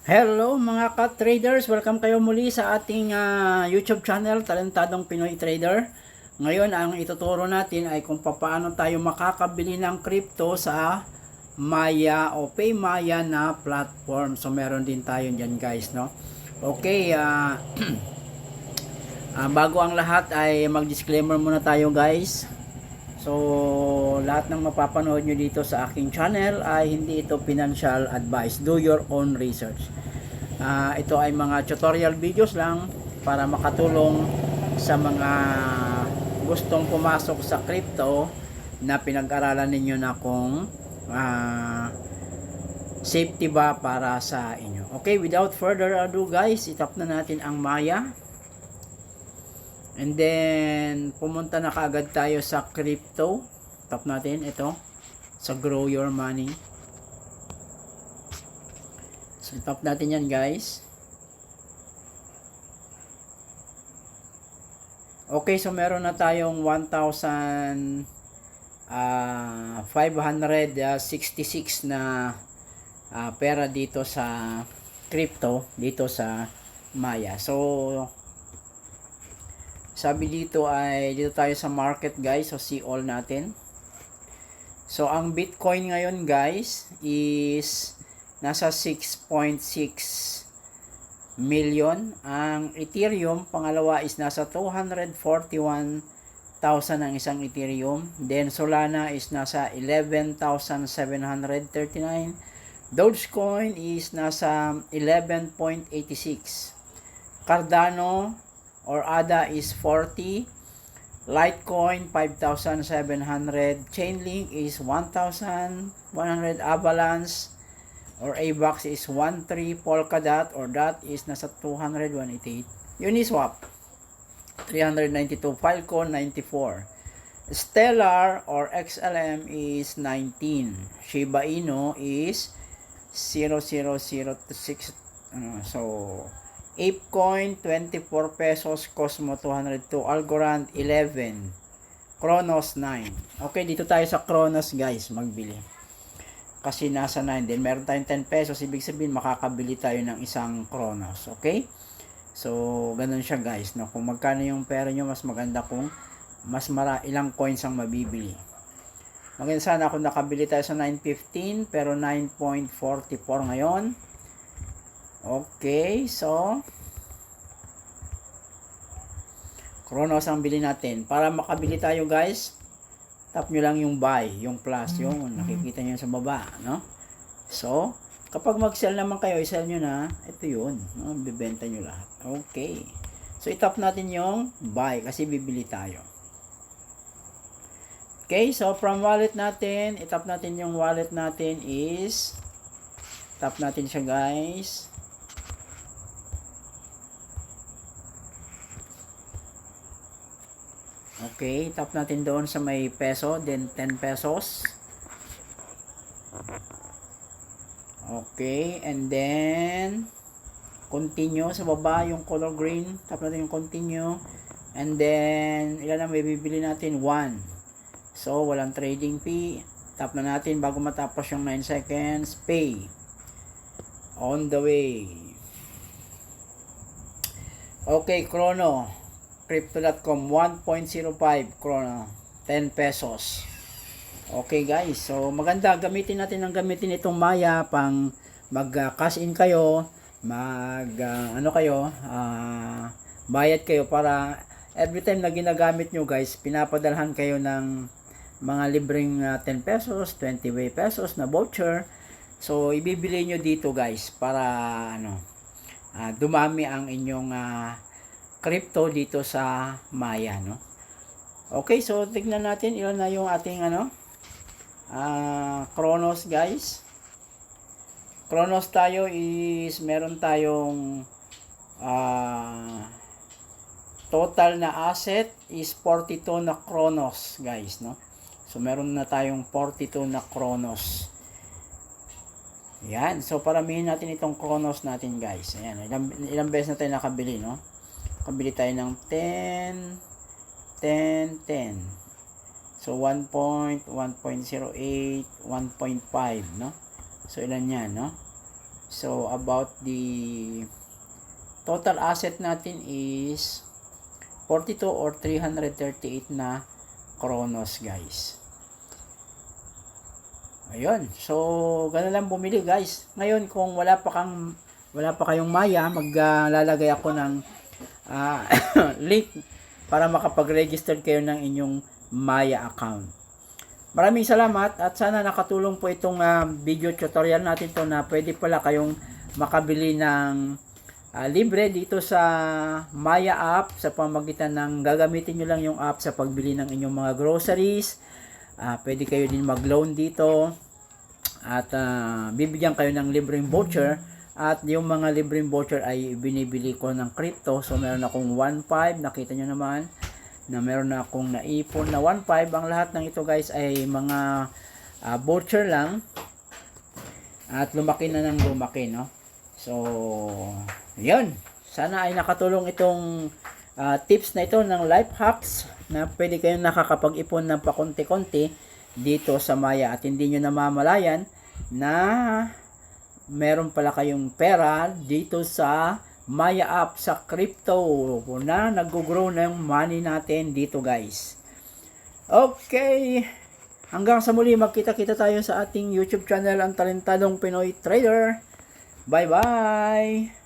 Hello mga ka-traders! Welcome kayo muli sa ating YouTube channel, Talentadong Pinoy Trader. Ngayon, ang ituturo natin ay kung paano tayo makakabili ng crypto sa Maya o PayMaya na platform. So, meron din tayo dyan guys, no? Okay, bago ang lahat ay mag-disclaimer muna tayo guys. So, lahat ng mapapanood nyo dito sa aking channel ay hindi ito financial advice. Do your own research. Ito ay mga tutorial videos lang para makatulong sa mga gustong pumasok sa crypto na pinag-aralan ninyo na kung safety ba para sa inyo. Okay, without further ado guys, itap na natin ang Maya. And then, pumunta na kaagad tayo sa crypto. Tap natin ito sa Grow Your Money. So, tap natin yan guys. Okay, so meron na tayong 1,566 na pera dito sa crypto, dito sa Maya. So, sabi dito ay dito tayo sa market guys. So see all natin. So ang Bitcoin ngayon guys is nasa 6.6 million. Ang Ethereum pangalawa is nasa 241,000 ang isang Ethereum. Then Solana is nasa 11,739. Dogecoin is nasa 11.86. Cardano or ADA is 40, Litecoin 5,700, Chainlink is 1,100, Avalanche or AVAX is 13, Polkadot or DOT is nasa 200, 188, Uniswap 392, Filecoin 94, Stellar or XLM is 19, Shiba Inu is 0,006, so ApeCoin 24 pesos, Cosmo 202, Algorand 11, Cronos 9. Okay, dito tayo sa Cronos guys, magbili. Kasi nasa 9 din, meron tayong 10 pesos, ibig sabihin makakabili tayo ng isang Cronos. Okay? So, ganun siya guys, no? Kung magkano yung pera nyo, mas maganda kung ilang coins ang mabibili. Maganda sana kung nakabili tayo sa 9.15 pero 9.44 ngayon. Okay, so Cronos ang bili natin. Para makabili tayo guys, tap nyo lang yung buy, yung plus, yung nakikita nyo sa baba, no? So, kapag mag-sell naman kayo, i-sell nyo na, ito yun, no? Bibenta nyo lahat. Okay. So, itap natin yung buy kasi bibili tayo. Okay, so from wallet natin, itap natin yung wallet natin is, tap natin siya guys. Okay, tap natin doon sa may peso, then 10 pesos. Okay, and then continue sa baba yung color green, tap natin yung continue. And then ilan ang may bibili natin? 1. So, walang trading fee. Tap na natin bago matapos yung 9 seconds. Pay. On the way. Okay, Chrono. Crypto.com 1.05 Chrono 10 pesos. Okay guys, so maganda gamitin natin itong Maya pang mag cash in kayo, bayad kayo para every time na ginagamit nyo guys, pinapadalhan kayo ng mga libreng 10 pesos, 20 pesos na voucher. So ibibili nyo dito guys para dumami ang inyong crypto dito sa Maya, no? Okay, so tignan natin ilan na yung ating Cronos guys. Cronos tayo is meron tayong total na asset is 42 na Cronos guys, no? So meron na tayong 42 na Cronos. Yan, so paramihin natin itong Cronos natin guys. Ayan, ilang beses na tayo nakabili, no? Kabili tayo ng 10, 10, 10. So 1.08, 1.5, no? So ilan yan, no? So, about the total asset natin is 42 or 338 na Kronos, guys. Ayun. So, ganun lang bumili, guys. Ngayon, kung wala pa kayong Maya, maglalagay ako ng link para makapag-register kayo ng inyong Maya account. Maraming salamat at sana nakatulong po itong video tutorial natin to na pwede pala kayong makabili ng libre dito sa Maya app sa pamamagitan ng gagamitin nyo lang yung app sa pagbili ng inyong mga groceries. Pwede kayo din mag-loan dito at bibigyan kayo ng libreng voucher at yung mga libreng voucher ay binibili ko ng crypto. So meron akong 1.5, nakita nyo naman na meron na akong naipon na 1.5. Ang lahat ng ito guys ay mga voucher lang at lumaki na ng lumaki, no? So yun, sana ay nakatulong itong tips na ito ng life hacks na pwede kayong nakakapag-ipon ng pakonti-konti dito sa Maya at hindi nyo namamalayan na meron pala kayong pera dito sa Maya app sa crypto na nag-grow na yung money natin dito, guys. Okay, hanggang sa muli, magkita-kita tayo sa ating YouTube channel, ang Talentadong Pinoy Trader. Bye-bye!